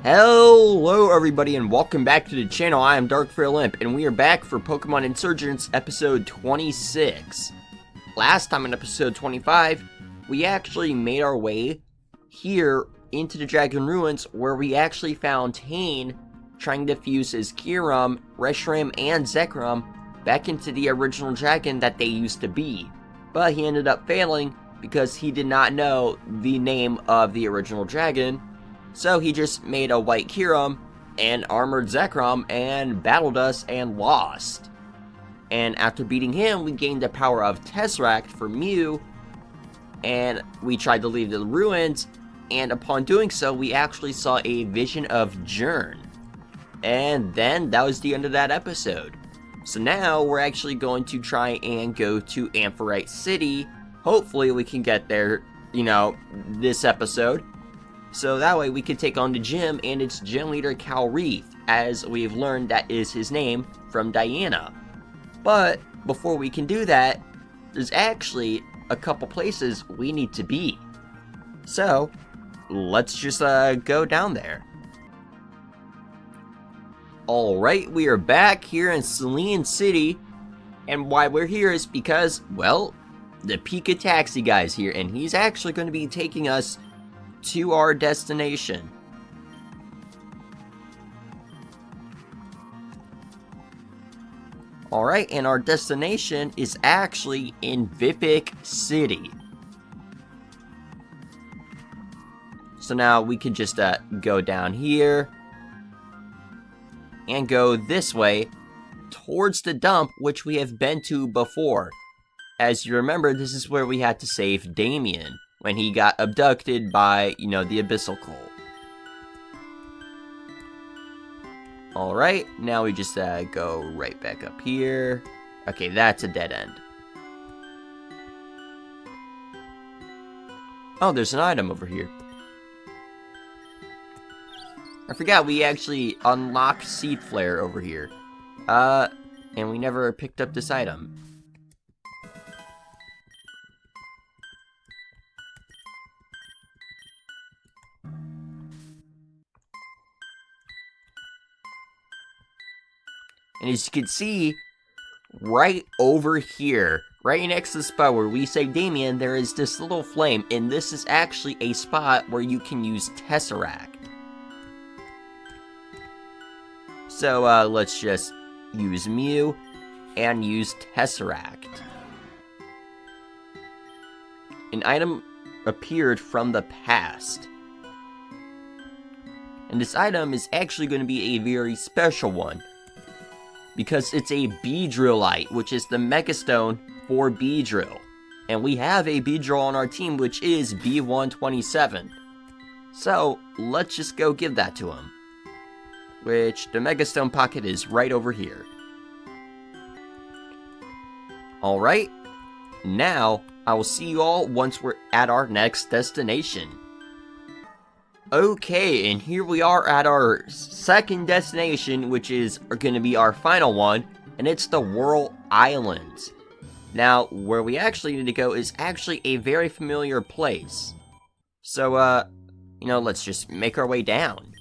Hello everybody and welcome back to the channel. I am Dark Frail Imp and we are back for Pokemon Insurgence episode 26. Last time in episode 25, we actually made our way here into the Dragon Ruins where we actually found Tane trying to fuse his Kyurem, Reshiram, and Zekrom back into the original dragon that they used to be. But he ended up failing because he did not know the name of the original dragon. So he just made a white Kyurem and armored Zekrom and battled us and lost. And after beating him, we gained the power of Tesseract for Mew, and we tried to leave the ruins, and upon doing so, we actually saw a vision of Jern. And then that was the end of that episode. So now we're actually going to try and go to Ampharite City. Hopefully we can get there, this episode. So that way we can take on the gym and its gym leader Calreath, as we've learned that is his name from Diana. But before we can do that, there's actually a couple places we need to be. So let's just go down there. Alright, we are back here in Celine City, and why we're here is because, well, the Pika Taxi guy's here, and he's actually going to be taking us to our destination. Alright, and our destination is actually in Vipik City. So now we can just go down here and go this way towards the dump, which we have been to before. As you remember, this is where we had to save Damien when he got abducted by, the Abyssal Cult. Alright, now we just go right back up here. Okay, that's a dead end. Oh, there's an item over here. I forgot we actually unlocked Seed Flare over here. And we never picked up this item. And as you can see, right over here, right next to the spot where we saved Damien, there is this little flame, and this is actually a spot where you can use Tesseract. So, let's just use Mew and use Tesseract. An item appeared from the past. And this item is actually going to be a very special one, because it's a Beedrillite, which is the Megastone for Beedrill. And we have a Beedrill on our team, which is B127. So, let's just go give that to him. Which, the Megastone pocket is right over here. Alright, now, I will see you all once we're at our next destination. Okay, and here we are at our second destination, which is going to be our final one, and it's the Whirl Islands. Now, where we actually need to go is actually a very familiar place. So, let's just make our way down.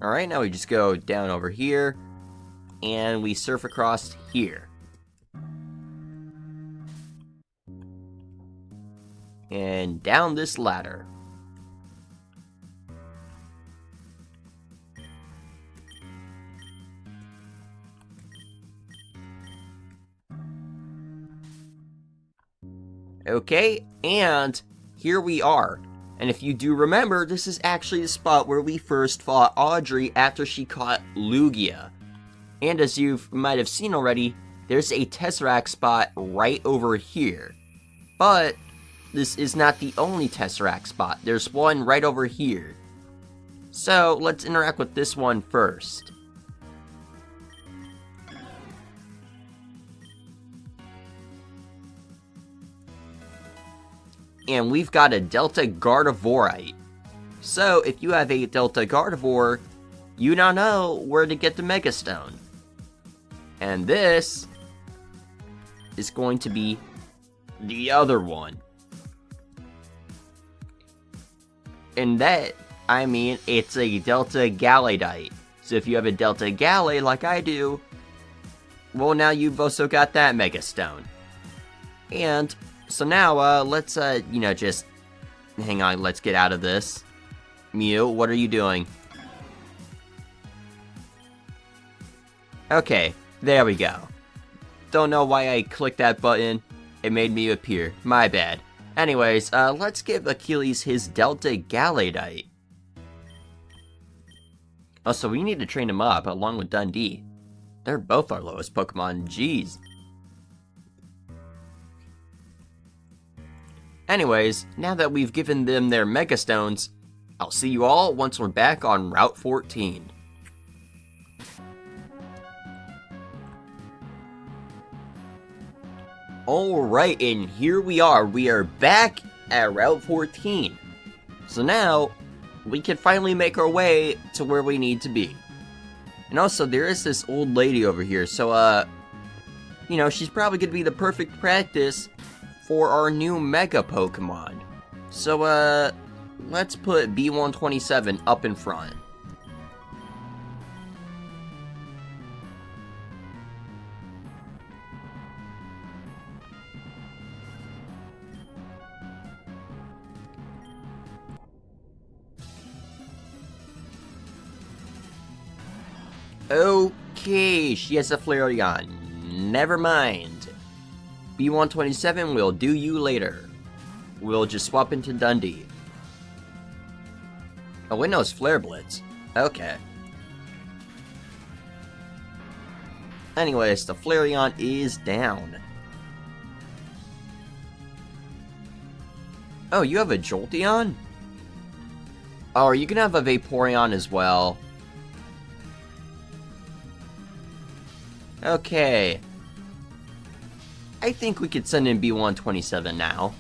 Alright, now we just go down over here, and we surf across here. And down this ladder. Okay, and here we are. And if you do remember, this is actually the spot where we first fought Audrey after she caught Lugia. And as you might have seen already, there's a Tesseract spot right over here. But this is not the only Tesseract spot. There's one right over here. So, let's interact with this one first. And we've got a Delta Gardevoirite. So, if you have a Delta Gardevoir, you now know where to get the Megastone. And this is going to be the other one. and that, I mean, it's a Delta Galladite. So if you have a Delta Gallade like I do, well, now you've also got that Mega Stone. And, so now, let's, just, hang on, let's get out of this. Mew, what are you doing? Okay, there we go. Don't know why I clicked that button. It made me appear. My bad. Anyways, let's give Achilles his Delta Galladite. Oh, so we need to train him up, along with Dundee. They're both our lowest Pokemon, jeez. Anyways, now that we've given them their Mega Stones, I'll see you all once we're back on Route 14. Alright, and here we are. We are back at Route 14. So now, we can finally make our way to where we need to be. And also, there is this old lady over here, so, she's probably gonna be the perfect practice for our new Mega Pokemon. So, let's put B127 up in front. Okay, she has a Flareon. Never mind. B127 will do you later. We'll just swap into Dundee. Oh, wait, no, it's Flare Blitz. Okay. Anyways, the Flareon is down. Oh, you have a Jolteon? Oh, you can have a Vaporeon as well. Okay. I think we could send in B127 now.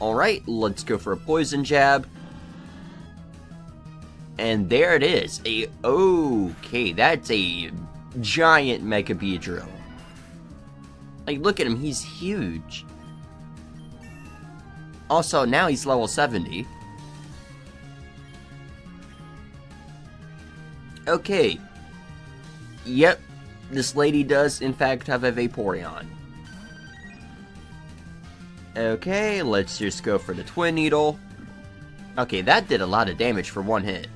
Alright, let's go for a Poison Jab. And there it is. Okay, that's a giant Mega Beedrill. Like, look at him, he's huge. Also, now he's level 70. Okay. Yep, this lady does in fact have a Vaporeon. Okay, let's just go for the Twin Needle. Okay, that did a lot of damage for one hit.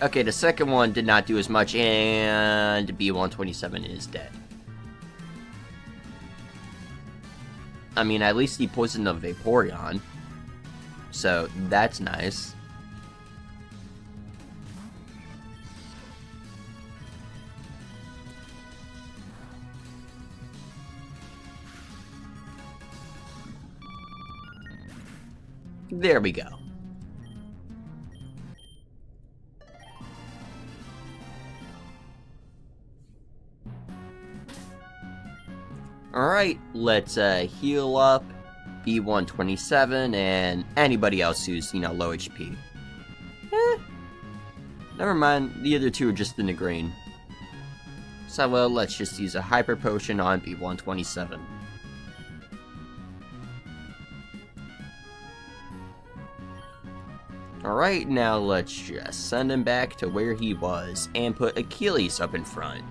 Okay, the second one did not do as much, and B127 is dead. I mean, at least he poisoned the Vaporeon. So, that's nice. There we go. Alright, let's heal up B127 and anybody else who's, low HP. Never mind, the other two are just in the green. So, let's just use a Hyper Potion on B127. Alright, now let's just send him back to where he was and put Achilles up in front.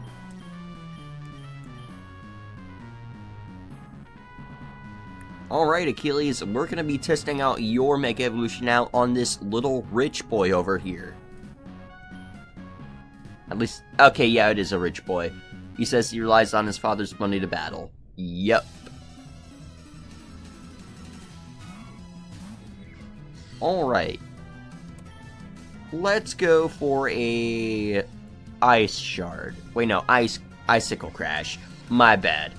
Alright, Achilles, we're going to be testing out your Mega Evolution now on this little rich boy over here. At least, okay, yeah, it is a rich boy. He says he relies on his father's money to battle. Yep. Alright. Let's go for a Ice Shard. Wait, no, Icicle Crash. My bad.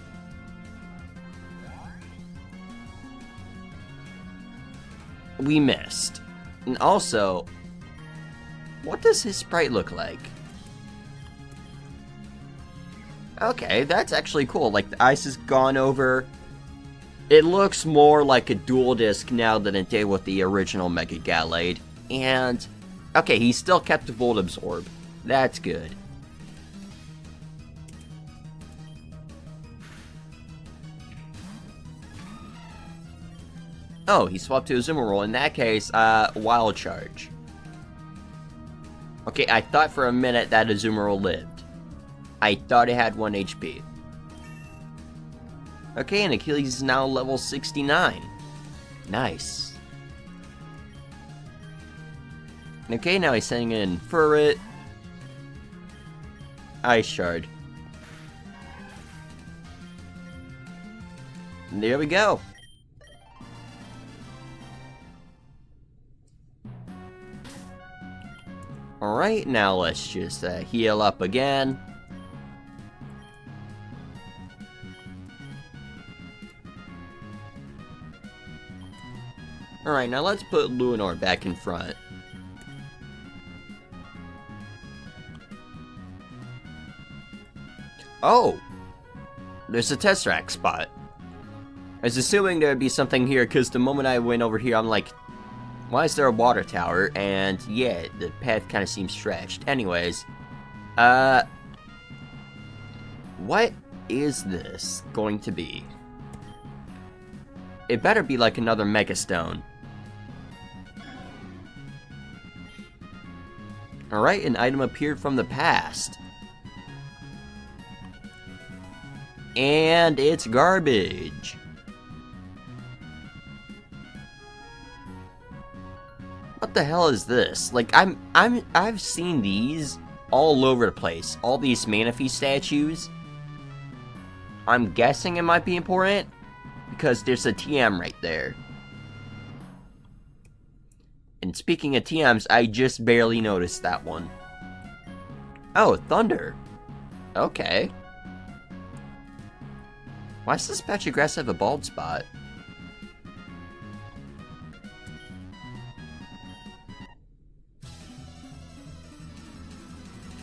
We missed. And also, what does his sprite look like? Okay, that's actually cool. Like, the ice has gone over. It looks more like a dual disc now than it did with the original Mega Gallade. And, okay, he still kept the Volt Absorb. That's good. Oh, he swapped to a Azumarill. In that case, Wild Charge. Okay, I thought for a minute that Azumarill lived. I thought it had 1 HP. Okay, and Achilles is now level 69. Nice. Okay, now he's sending in Furret. Ice Shard. And there we go. Alright, now let's just heal up again. Alright, now let's put Luinor back in front. Oh! There's a Tesseract spot. I was assuming there would be something here, because the moment I went over here, I'm like, why is there a water tower? And yeah, the path kind of seems stretched. Anyways, what is this going to be? It better be like another Mega Stone. Alright, an item appeared from the past. And it's garbage. What the hell is this? Like, I've seen these all over the place. All these Manaphy statues. I'm guessing it might be important because there's a TM right there. And speaking of TMs, I just barely noticed that one. Oh, Thunder. Okay. Why does this patch of grass have a bald spot?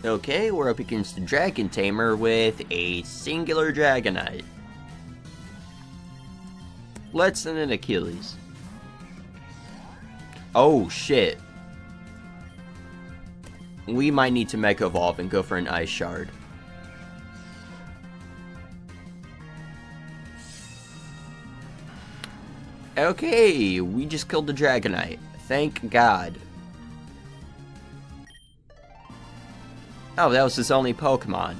Okay, we're up against the Dragon Tamer with a singular Dragonite. Let's send in Achilles. Oh, shit. We might need to Mega Evolve and go for an Ice Shard. Okay, we just killed the Dragonite. Thank God. Oh, that was his only Pokemon.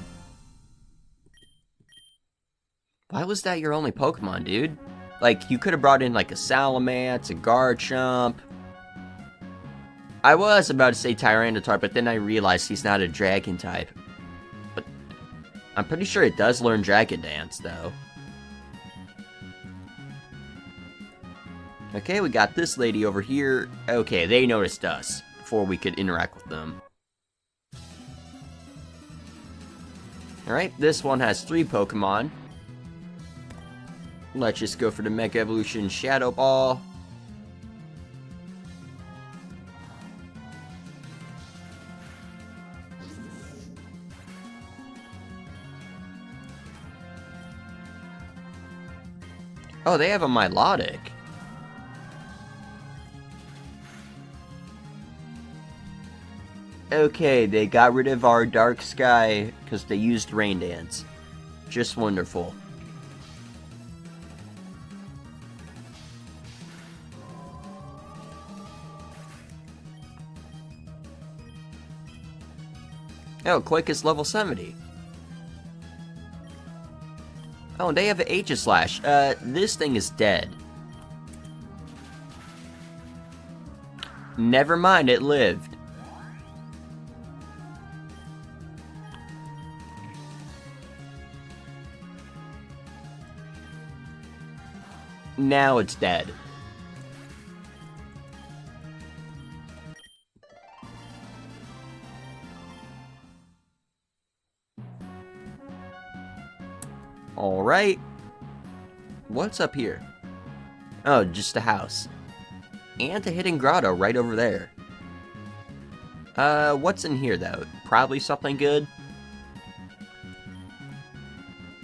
Why was that your only Pokemon, dude? Like, you could have brought in, like, a Salamence, a Garchomp. I was about to say Tyranitar, but then I realized he's not a Dragon type. But I'm pretty sure it does learn Dragon Dance, though. Okay, we got this lady over here. Okay, they noticed us before we could interact with them. Alright, this one has 3 Pokemon. Let's just go for the Mega Evolution Shadow Ball. Oh, they have a Milotic. Okay, they got rid of our Dark Sky because they used Rain Dance. Just wonderful. Oh, Quake is level 70. Oh, and they have an Aegislash. This thing is dead. Never mind, it lived. Now it's dead. Alright. What's up here? Oh, just a house. And a hidden grotto right over there. What's in here, though? Probably something good.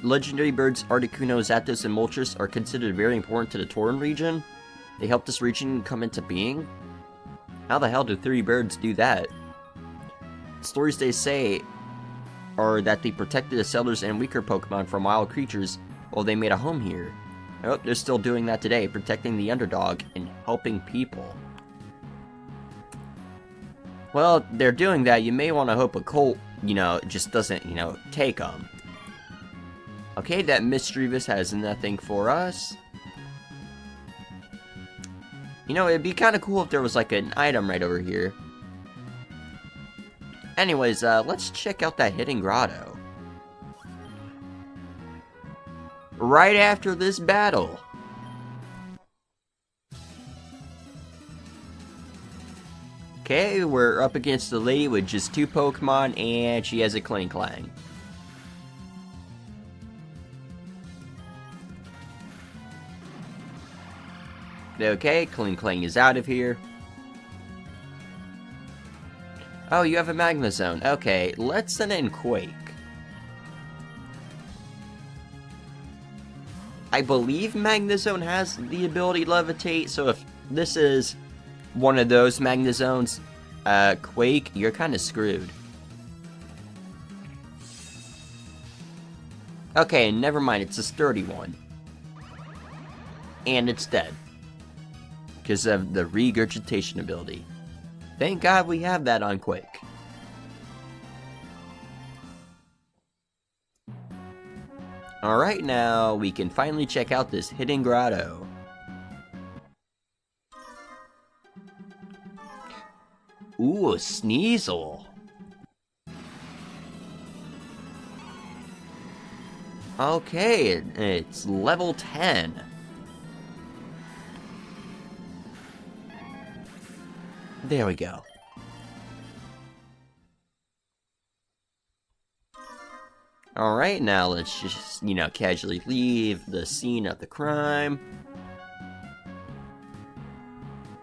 Legendary birds Articuno, Zapdos, and Moltres are considered very important to the Torren region. They helped this region come into being. How the hell do 3 birds do that? Stories they say are that they protected the settlers and weaker Pokemon from wild creatures while they made a home here. Oh, they're still doing that today, protecting the underdog and helping people. Well, they're doing that. You may want to hope a cult, just doesn't, take them. Okay, that mischievous has nothing for us. It'd be kind of cool if there was, like, an item right over here. Anyways, let's check out that hidden grotto. Right after this battle. Okay, we're up against the lady with just 2 Pokemon, and she has a Kling-Klang. Okay, Kling-Klang is out of here. Oh, you have a Magma Zone. Okay, let's send in Quake. I believe Magma Zone has the ability to levitate, so if this is one of those Magma Zones, Quake, you're kind of screwed. Okay, never mind, it's a sturdy one. And it's dead. Because of the regurgitation ability. Thank God we have that on Quake. Alright, now we can finally check out this hidden grotto. Ooh, a Sneasel. Okay, it's level 10. There we go. Alright, now let's just, casually leave the scene of the crime.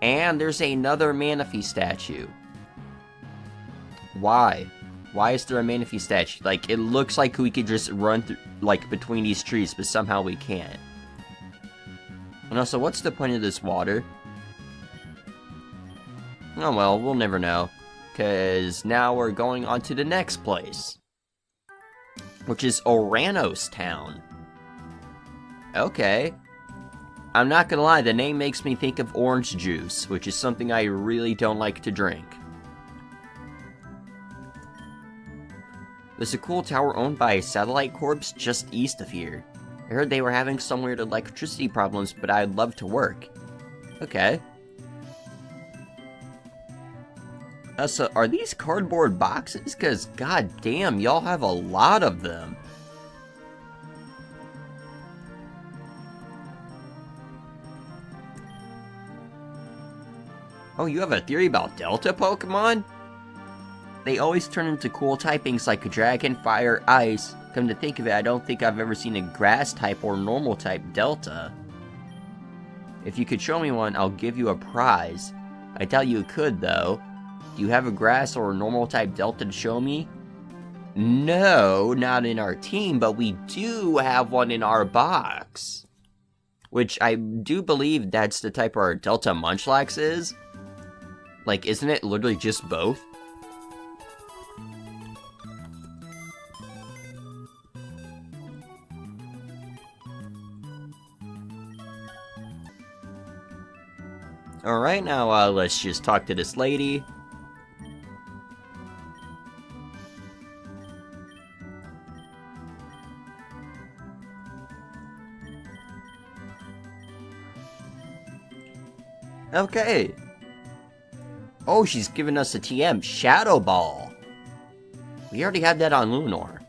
And there's another Manaphy statue. Why? Why is there a Manaphy statue? Like, it looks like we could just run through, like, between these trees, but somehow we can't. And also, what's the point of this water? Oh well, we'll never know. Because now we're going on to the next place. Which is Oranos Town. Okay. I'm not gonna lie, the name makes me think of orange juice, which is something I really don't like to drink. There's a cool tower owned by Satellite Corps just east of here. I heard they were having some weird electricity problems, but I'd love to work. Okay. So, are these cardboard boxes? Because, god damn, y'all have a lot of them. Oh, you have a theory about Delta Pokemon? They always turn into cool typings like Dragon, Fire, Ice. Come to think of it, I don't think I've ever seen a Grass type or Normal type Delta. If you could show me one, I'll give you a prize. I doubt you could, though. Do you have a Grass or a Normal type Delta to show me? No, not in our team, but we do have one in our box. Which I do believe that's the type our Delta Munchlax is. Like, isn't it literally just both? Alright, now let's just talk to this lady. Okay. Oh, she's giving us a TM. Shadow Ball. We already had that on Lunar.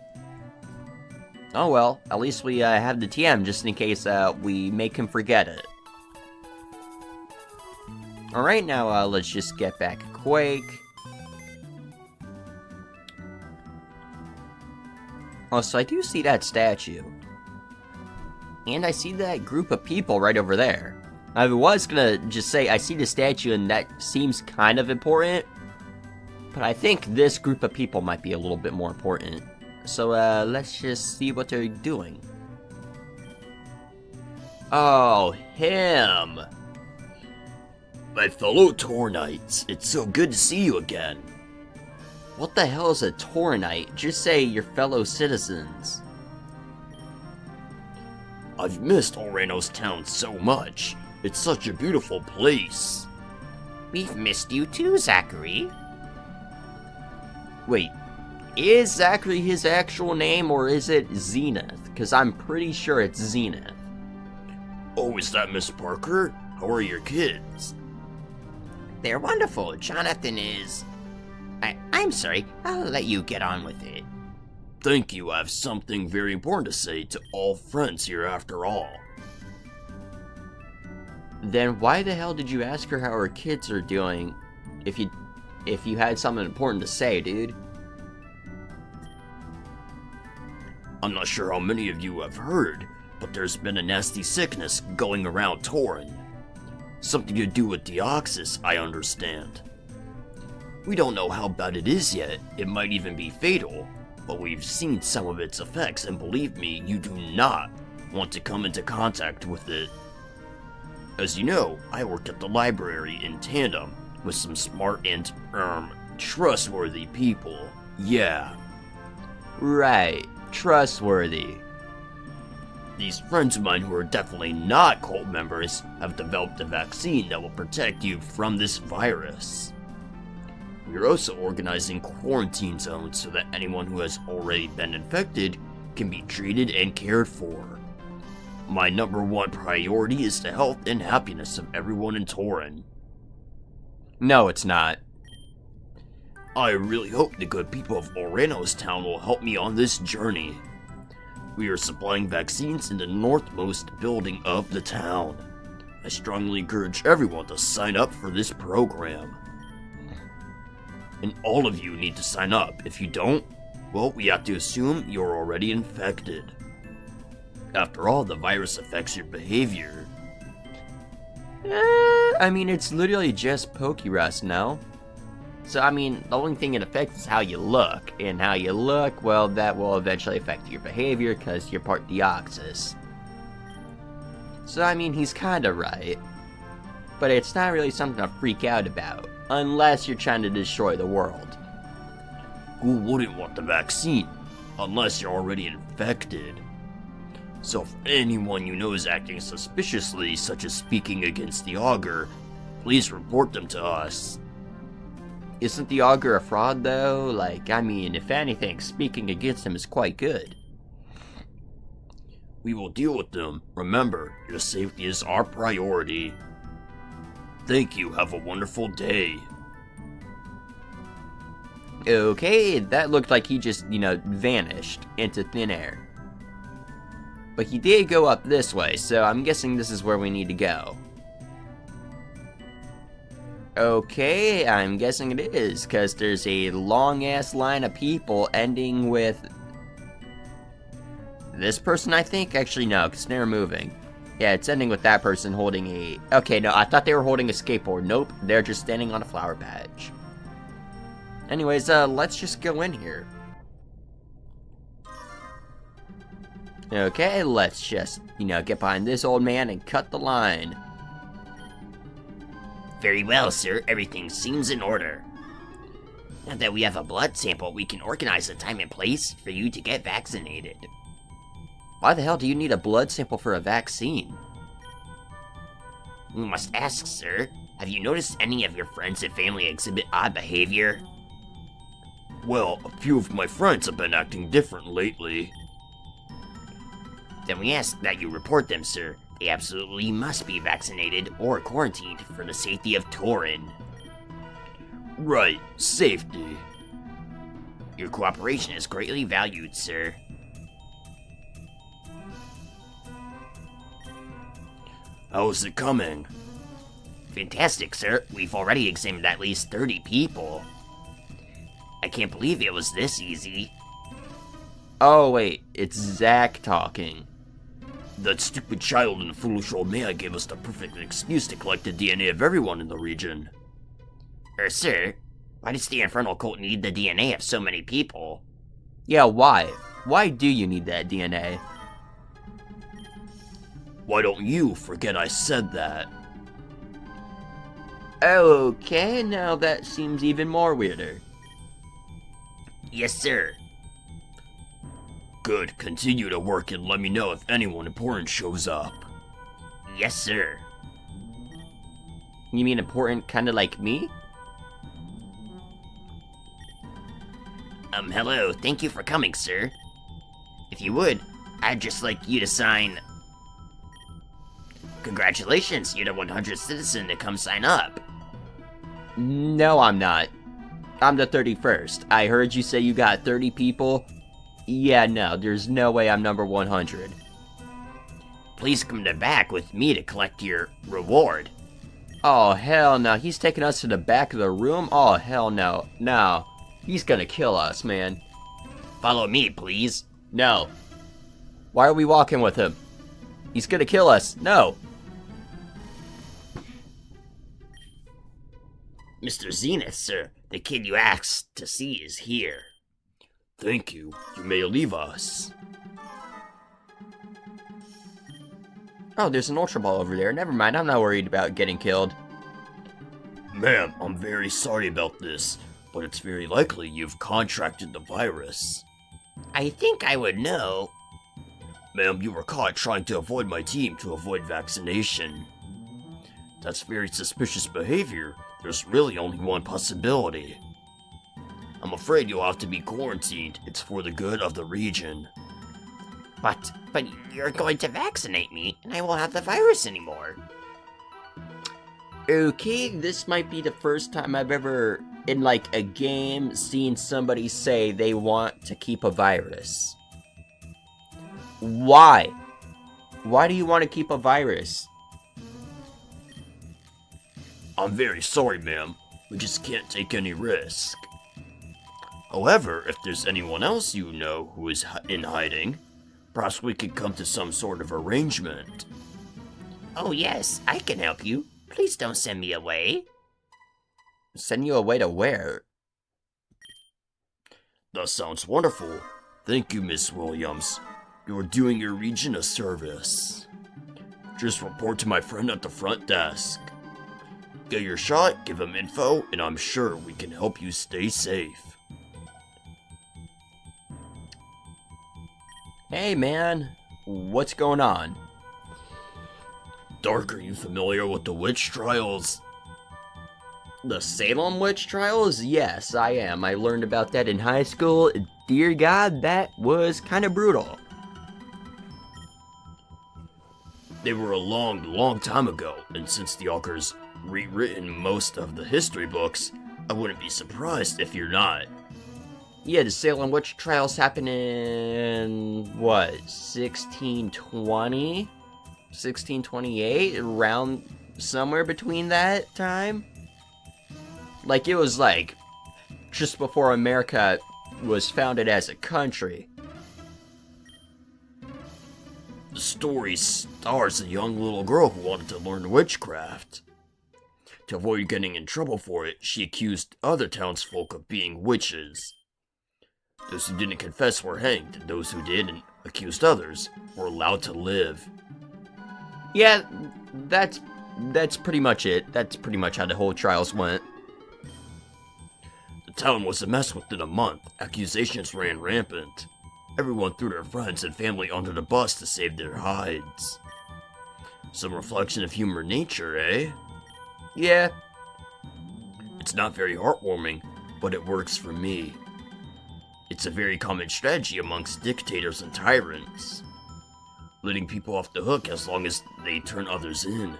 Oh well, at least we have the TM just in case we make him forget it. Alright, now let's just get back Quake. Oh, so I do see that statue. And I see that group of people right over there. I was gonna just say, I see the statue and that seems kind of important. But I think this group of people might be a little bit more important. So, let's just see what they're doing. Oh, him! My fellow Torrenites, it's so good to see you again. What the hell is a Torrenite? Just say your fellow citizens. I've missed Oranos Town so much. It's such a beautiful place. We've missed you too, Zachary. Wait, is Zachary his actual name or is it Zenith? Because I'm pretty sure it's Zenith. Oh, is that Miss Parker? How are your kids? They're wonderful. Jonathan is... I'm sorry. I'll let you get on with it. Thank you. I have something very important to say to all friends here after all. Then why the hell did you ask her how her kids are doing if you had something important to say, dude? I'm not sure how many of you have heard, but there's been a nasty sickness going around Torren. Something to do with Deoxys, I understand. We don't know how bad it is yet. It might even be fatal, but we've seen some of its effects, and believe me, you do not want to come into contact with it. As you know, I work at the library in tandem with some smart and, trustworthy people. Yeah. Right, trustworthy. These friends of mine who are definitely not cult members have developed a vaccine that will protect you from this virus. We are also organizing quarantine zones so that anyone who has already been infected can be treated and cared for. My number one priority is the health and happiness of everyone in Torren. No, it's not. I really hope the good people of Oranos Town will help me on this journey. We are supplying vaccines in the northmost building of the town. I strongly encourage everyone to sign up for this program. And all of you need to sign up. If you don't, well, we have to assume you're already infected. After all, the virus affects your behavior. I mean, it's literally just Pokerus, no? So, I mean, the only thing it affects is how you look. And how you look, well, that will eventually affect your behavior because you're part Deoxys. So, I mean, he's kinda right. But it's not really something to freak out about. Unless you're trying to destroy the world. Who wouldn't want the vaccine? Unless you're already infected. So if anyone you know is acting suspiciously, such as speaking against the Augur, please report them to us. Isn't the Augur a fraud, though? Like, I mean, if anything, speaking against him is quite good. We will deal with them. Remember, your safety is our priority. Thank you. Have a wonderful day. Okay, that looked like he just, vanished into thin air. But he did go up this way, so I'm guessing this is where we need to go. Okay, I'm guessing it is, because there's a long-ass line of people ending with... this person, I think? Actually, no, because they're moving. Yeah, it's ending with that person holding a... okay, no, I thought they were holding a skateboard. Nope, they're just standing on a flower patch. Anyways, let's just go in here. Okay, let's just, get behind this old man and cut the line. Very well, sir. Everything seems in order. Now that we have a blood sample, we can organize a time and place for you to get vaccinated. Why the hell do you need a blood sample for a vaccine? We must ask, sir. Have you noticed any of your friends and family exhibit odd behavior? Well, a few of my friends have been acting different lately. Then we ask that you report them, sir. They absolutely must be vaccinated or quarantined for the safety of Torren. Right, safety. Your cooperation is greatly valued, sir. How's it coming? Fantastic, sir. We've already examined at least 30 people. I can't believe it was this easy. Oh, wait, it's Zach talking. That stupid child and foolish old man gave us the perfect excuse to collect the DNA of everyone in the region. Sir, why does the Infernal Cult need the DNA of so many people? Yeah, why? Why do you need that DNA? Why don't you forget I said that? Okay, now that seems even more weirder. Yes, sir. Good, continue to work and let me know if anyone important shows up. Yes, sir. You mean important kinda like me? Hello, thank you for coming, sir. If you would, I'd just like you to sign... Congratulations, you're the 100th citizen to come sign up. No, I'm not. I'm the 31st. I heard you say you got 30 people. Yeah, no, there's no way I'm number 100. Please come to back with me to collect your reward. Oh, hell no. He's taking us to the back of the room? Oh, hell no. No. He's gonna kill us, man. Follow me, please. No. Why are we walking with him? He's gonna kill us. No. Mr. Zenith, sir, the kid you asked to see is here. Thank you. You may leave us. Oh, there's an Ultra Ball over there. Never mind, I'm not worried about getting killed. Ma'am, I'm very sorry about this, but it's very likely you've contracted the virus. I think I would know. Ma'am, you were caught trying to avoid my team to avoid vaccination. That's very suspicious behavior. There's really only one possibility. I'm afraid you'll have to be quarantined. It's for the good of the region. But you're going to vaccinate me, and I won't have the virus anymore. Okay, this might be the first time I've ever, in like a game, seen somebody say they want to keep a virus. Why? Why do you want to keep a virus? I'm very sorry, ma'am. We just can't take any risk. However, if there's anyone else you know who is in hiding, perhaps we could come to some sort of arrangement. Oh yes, I can help you. Please don't send me away. Send you away to where? That sounds wonderful. Thank you, Miss Williams. You're doing your region a service. Just report to my friend at the front desk. Get your shot, give him info, and I'm sure we can help you stay safe. Hey man, what's going on? Dark, are you familiar with the witch trials? The Salem witch trials? Yes, I am. I learned about that in high school. Dear God, that was kind of brutal. They were a long time ago, and since the authors rewritten most of the history books, I wouldn't be surprised if you're not. Yeah, the Salem witch trials happened in, what, 1620? 1628? Around somewhere between that time? Like, it was like, just before America was founded as a country. The story stars a young little girl who wanted to learn witchcraft. To avoid getting in trouble for it, she accused other townsfolk of being witches. Those who didn't confess were hanged, and those who did and accused others were allowed to live. Yeah, that's pretty much it. That's pretty much how the whole trials went. The town was a mess within a month. Accusations ran rampant. Everyone threw their friends and family under the bus to save their hides. Some reflection of human nature, eh? Yeah. It's not very heartwarming, but it works for me. It's a very common strategy amongst dictators and tyrants. Letting people off the hook as long as they turn others in.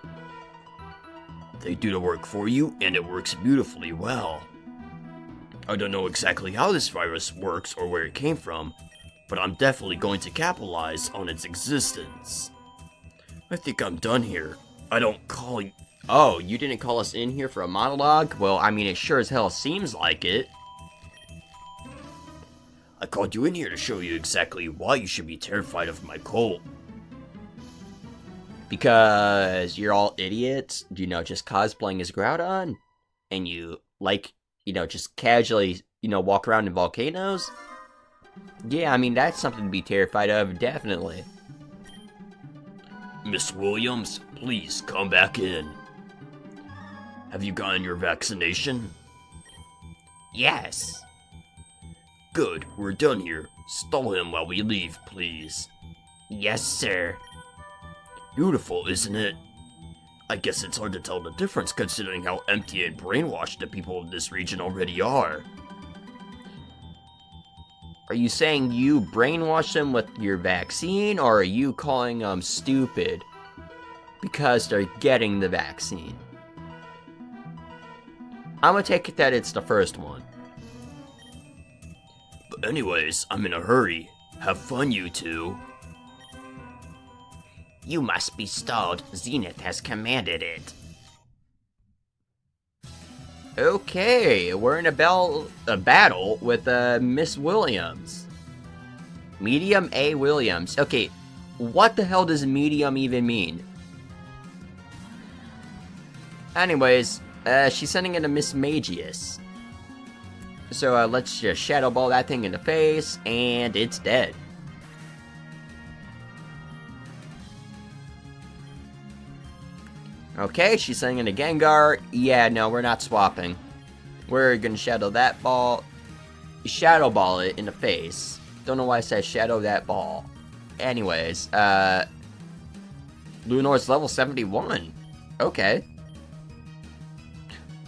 They do the work for you, and it works beautifully well. I don't know exactly how this virus works or where it came from, but I'm definitely going to capitalize on its existence. I think I'm done here. I don't call you. Oh, you didn't call us in here for a monologue? Well, I mean, it sure as hell seems like it. I called you in here to show you exactly why you should be terrified of my cult. Because you're all idiots, just cosplaying as Groudon? And you, just casually, walk around in volcanoes? Yeah, I mean, that's something to be terrified of, definitely. Miss Williams, please come back in. Have you gotten your vaccination? Yes. Good, we're done here. Stall him while we leave, please. Yes, sir. Beautiful, isn't it? I guess it's hard to tell the difference considering how empty and brainwashed the people of this region already are. Are you saying you brainwash them with your vaccine, or are you calling them stupid because they're getting the vaccine? I'm gonna take it that it's the first one. But anyways, I'm in a hurry. Have fun, you two. You must be stalled. Zenith has commanded it. Okay, we're in a battle with Miss Williams. Medium A Williams. Okay, what the hell does medium even mean? Anyways, she's sending in a Miss Magius. So let's just Shadow Ball that thing in the face, and it's dead. Okay, she's sending in a Gengar. Yeah, no, we're not swapping. We're gonna Shadow that ball. Shadow Ball it in the face. Don't know why I said Shadow that ball. Anyways, Lunor's level 71. Okay.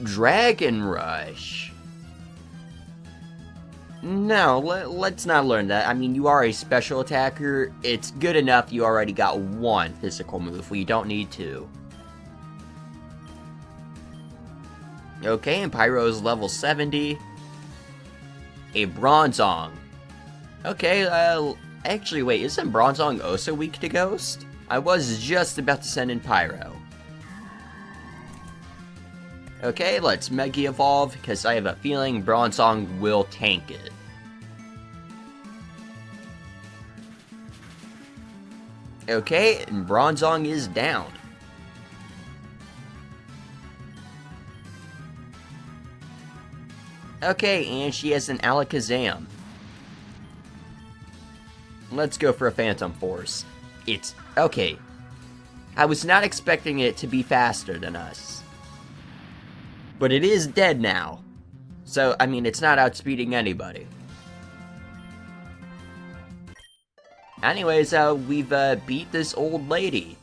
Dragon Rush. No, let's not learn that. I mean, you are a special attacker. It's good enough you already got one physical move. We don't need two. Okay, and Pyro's level 70. A Bronzong. Okay, actually, wait, isn't Bronzong also weak to Ghost? I was just about to send in Pyro. Okay, let's Mega Evolve, because I have a feeling Bronzong will tank it. Okay, and Bronzong is down. Okay, and she has an Alakazam. Let's go for a Phantom Force. It's... okay. I was not expecting it to be faster than us. But it is dead now. So, I mean, it's not outspeeding anybody. Anyways, we've beat this old lady.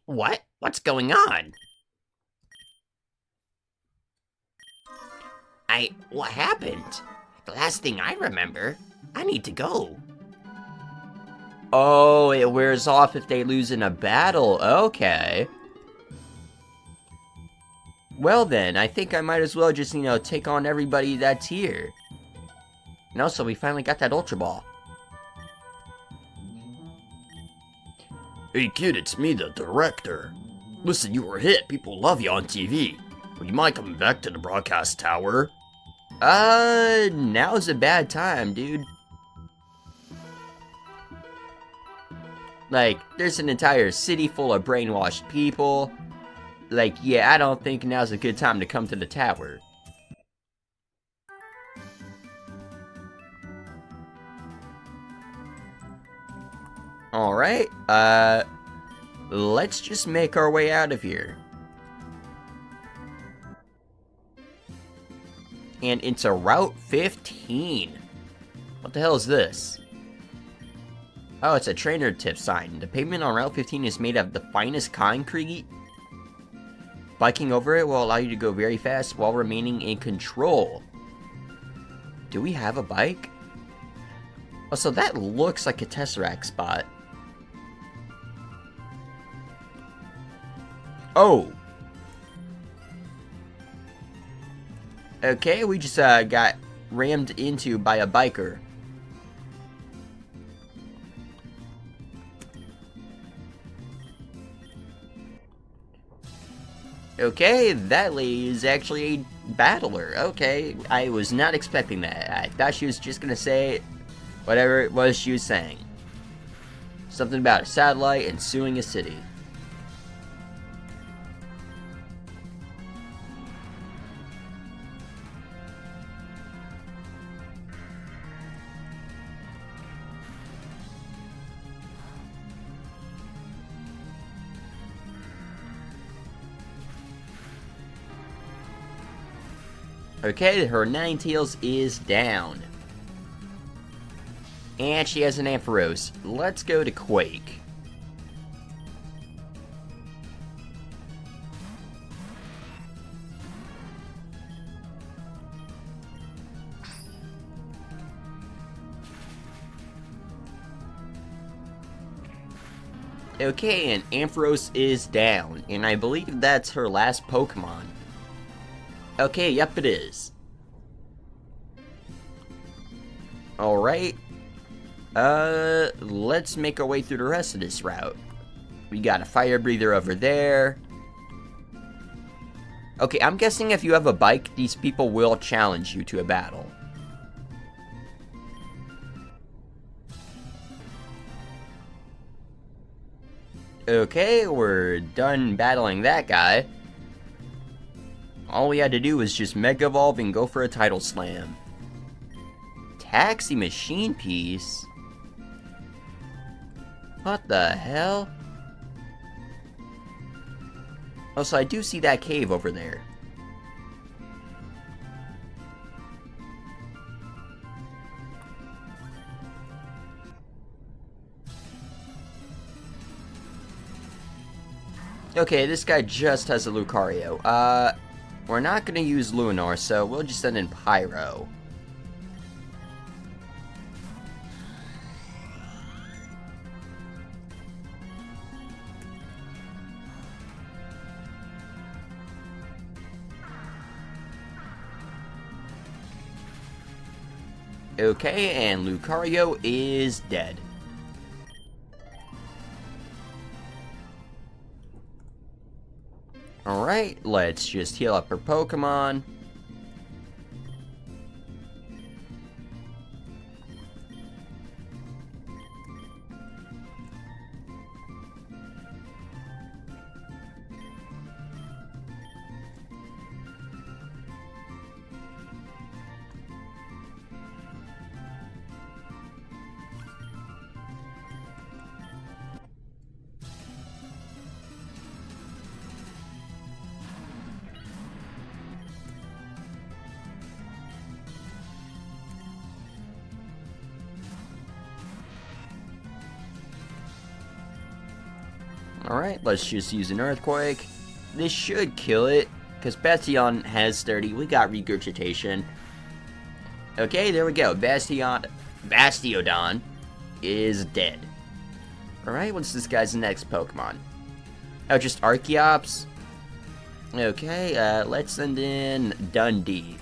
What? What's going on? What happened? The last thing I remember, I need to go. Oh, it wears off if they lose in a battle. Okay. Well then, I think I might as well just, take on everybody that's here. And also, we finally got that Ultra Ball. Hey kid, it's me, the director. Listen, you were hit. People love you on TV. Would you mind coming back to the broadcast tower? Now's a bad time, dude. Like, there's an entire city full of brainwashed people. Like, yeah, I don't think now's a good time to come to the tower. Alright, let's just make our way out of here. And it's a Route 15. What the hell is this? Oh, it's a trainer tip sign. The pavement on Route 15 is made of the finest concrete. Biking over it will allow you to go very fast while remaining in control. Do we have a bike? Oh, so that looks like a Tesseract spot. Oh! Okay, we just got rammed into by a biker. Okay, that lady is actually a battler. Okay, I was not expecting that. I thought she was just gonna say whatever it was she was saying. Something about a satellite and suing a city. Okay, her Ninetales is down. And she has an Ampharos. Let's go to Quake. Okay, and Ampharos is down, and I believe that's her last Pokemon. Okay, yep it is. Alright. Let's make our way through the rest of this route. We got a fire breather over there. Okay, I'm guessing if you have a bike, these people will challenge you to a battle. Okay, we're done battling that guy. All we had to do was just Mega Evolve and go for a Tidal Slam. Taxi Machine Piece? What the hell? Oh, so I do see that cave over there. Okay, this guy just has a Lucario. We're not gonna use Lunar, so we'll just send in Pyro. Okay, and Lucario is dead. Alright, let's just heal up our Pokemon. Alright, let's just use an Earthquake. This should kill it, because Bastion has 30. We got Regurgitation. Okay, there we go. Bastiodon is dead. Alright, what's this guy's next Pokemon? Oh, just Archeops? Okay, let's send in Dundee.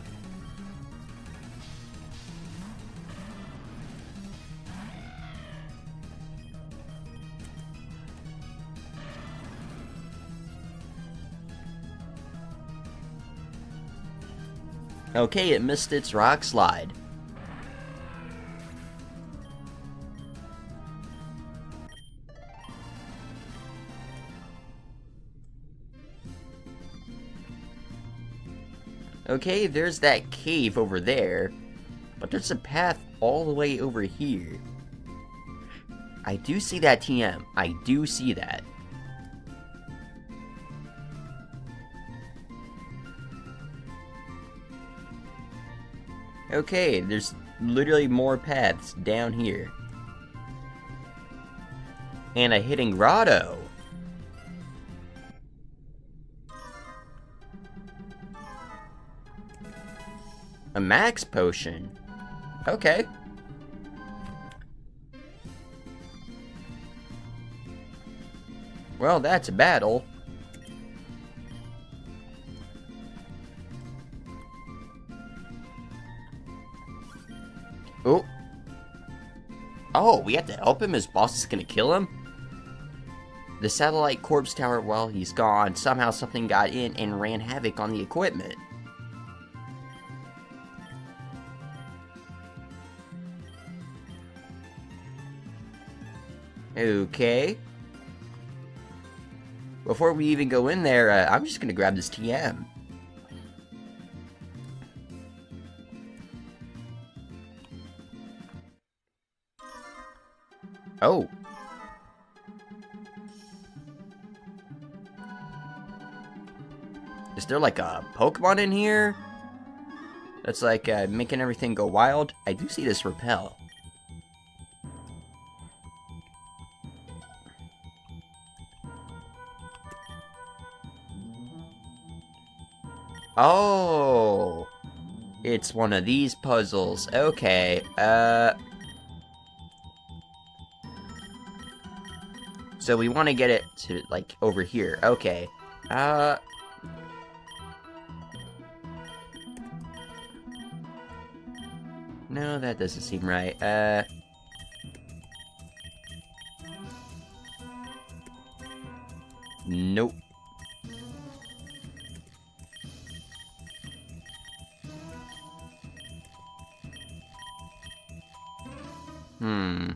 Okay, it missed its Rock Slide. Okay, there's that cave over there, but there's a path all the way over here. I do see that TM. I do see that. Okay, there's literally more paths down here. And a hidden grotto. A max potion. Okay. Well, that's a battle. Oh. Oh, we have to help him? His boss is gonna kill him? The satellite corpse tower, while he's gone, somehow something got in and ran havoc on the equipment. Okay. Before we even go in there, I'm just gonna grab this TM. Oh. Is there like a Pokemon in here? That's like making everything go wild? I do see this repel. Oh, it's one of these puzzles. Okay, so we want to get it to, like, over here. Okay, no, that doesn't seem right. Nope. Hmm.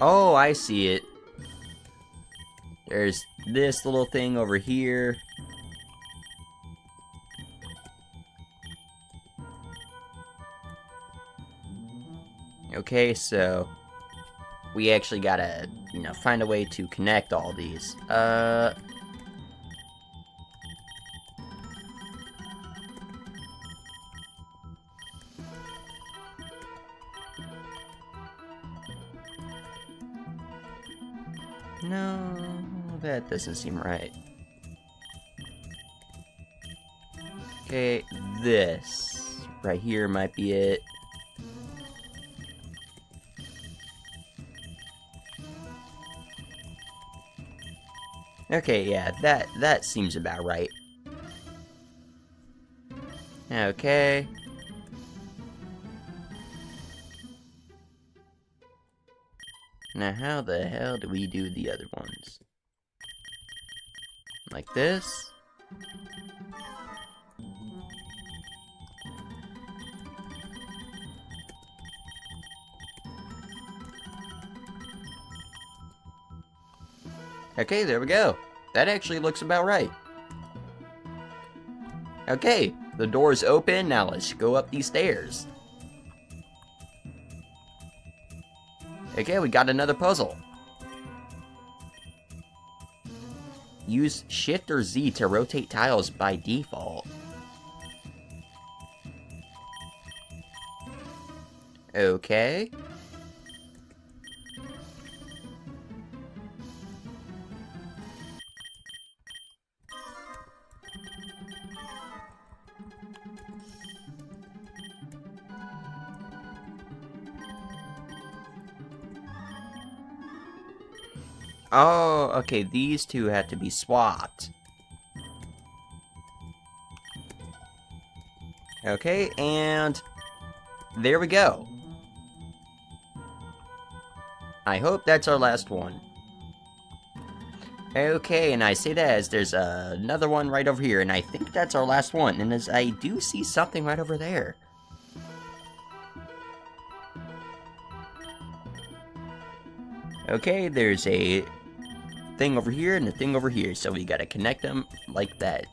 Oh, I see it. There's this little thing over here. Okay, so we actually gotta, find a way to connect all these. No, that doesn't seem right. Okay, this right here might be it. Okay, yeah, that seems about right. Okay. Now, how the hell do we do the other ones? Like this? Okay, there we go. That actually looks about right. Okay, the door's open. Now let's go up these stairs. Okay, we got another puzzle. Use Shift or Z to rotate tiles by default. Okay. Oh, okay, these two had to be swapped. Okay, and there we go. I hope that's our last one. Okay, and I say that as there's another one right over here, and I think that's our last one, and as I do see something right over there. Okay, there's a thing over here and a thing over here, so we gotta connect them like that.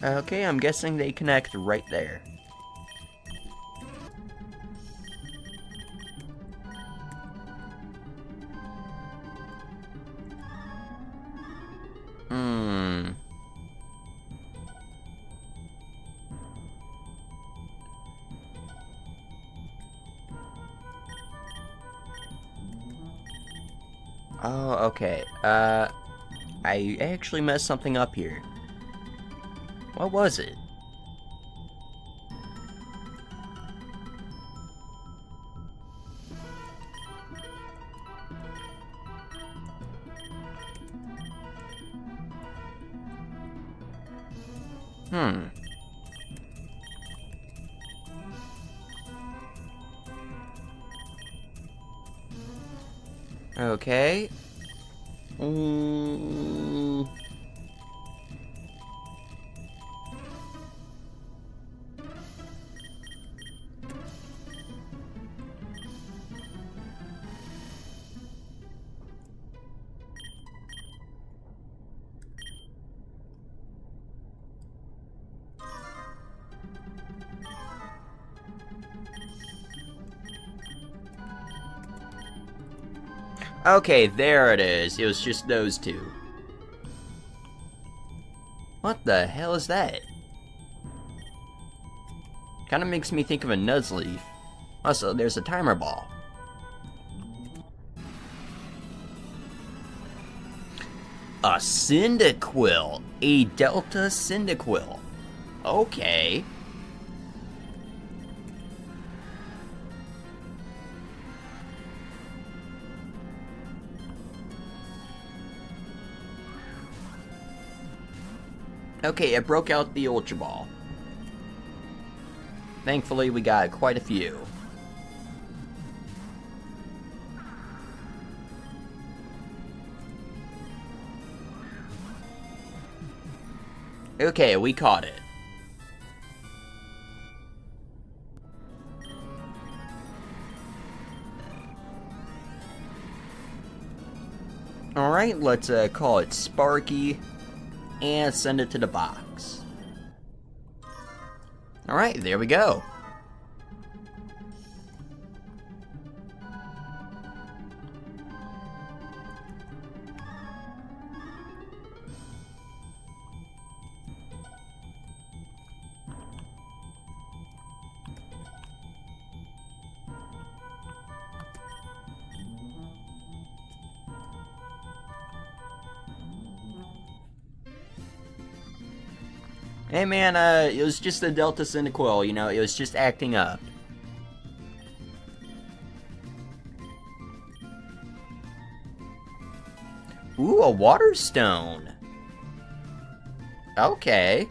Okay, I'm guessing they connect right there. Oh, okay. I actually messed something up here. What was it? Okay. Okay, there it is. It was just those two. What the hell is that? Kind of makes me think of a Nuzleaf. Also, there's a timer ball. A Cyndaquil. A Delta Cyndaquil. Okay. Okay, it broke out the Ultra Ball. Thankfully, we got quite a few. Okay, we caught it. Alright, let's call it Sparky and send it to the box. Alright, there we go. Hey man, it was just a Delta Cyndaquil, you know, it was just acting up. Ooh, a Water Stone. Okay.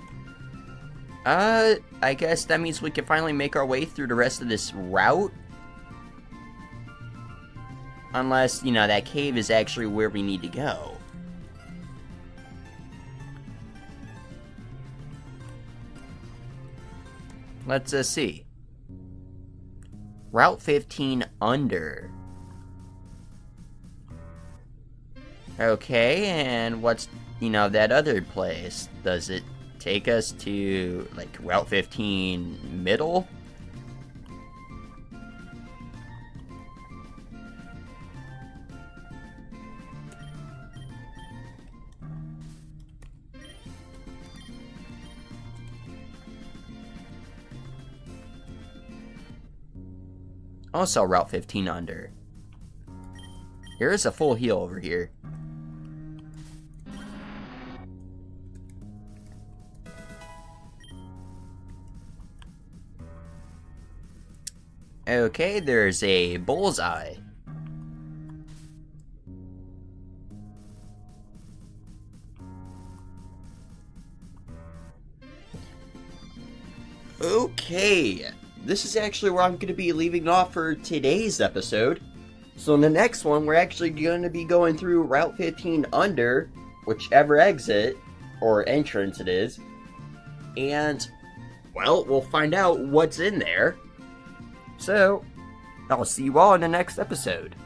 I guess that means we can finally make our way through the rest of this route. Unless, you know, that cave is actually where we need to go. Let's see. Route 15 under. Okay, and what's, you know, that other place? Does it take us to, like, Route 15 middle? Also Route 15 under. Here is a full heal over here. Okay, there's a bullseye. Okay, this is actually where I'm going to be leaving off for today's episode. So in the next one, we're actually going to be going through Route 15 under, whichever exit, or entrance it is. And, well, we'll find out what's in there. So, I'll see you all in the next episode.